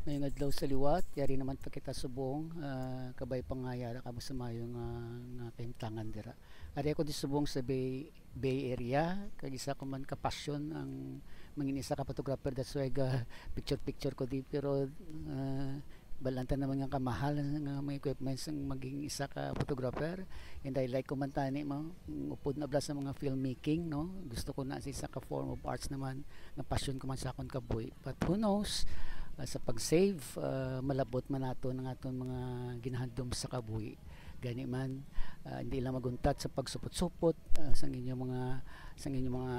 Ngayong adlaw sa liwat, yari naman pa kita subong, kabay pangayara ka mo sa mayo nga kahimtangan dira. Ari ako di subong sa Bay Area, kag isa ko man ka passion ang mangin isa ka photographer, that's why picture ko di, pero balanta naman nga kamahal nga mga equipments ang maging isa ka photographer, and I like kumantani mo upod na bla sa mga filmmaking, no, gusto ko na sa isa ka form of arts naman nga passion ko man sa akon kabuhi, but who knows, sa pag-save, malabot man nato ng aton mga ginahandom sa kabuhi gani man, hindi lang maguntat sa pagsupot-supot, sa inyong mga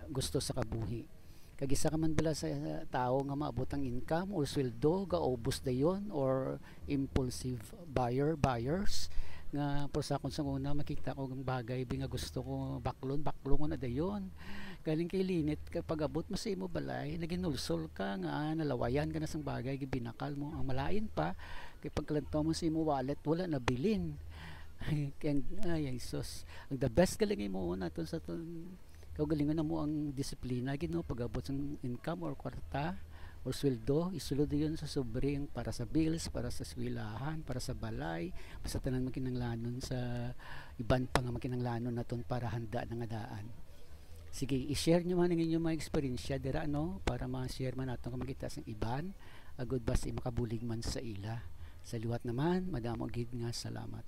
gusto sa kabuhi. Kag isa ka man bala sa tao nga maabot ang income or sweldo gaubos dayon, or impulsive buyers nga por sa akon sa una makita ko ng bagay nga gusto ko baklon na dayon, galing kay linit kapag abot mo sa imo balay naginulsol ka nga nalawayan ka na sang bagay gibinakal mo ang malain pa kay pagkalantaw mo sa imo wallet wala na bilin. Ay sus, ang the best galing mo naton sa ton kaugalingon na mo ang disiplina gino pag-abot sang income or kwarta or sweldo, isulod yun sa sobrang para sa bills, para sa eskwelahan, para sa balay, sa tanan makinanglanon, sa iban pa nga makinanglanon naton para handa na nga daan. Sige, i-share nyo man ang inyong mga experience dira, no, para ma-share man natin kung makita sa iban agud basta makabulig man sa ila. Sa liwat naman, madamo gid nga salamat.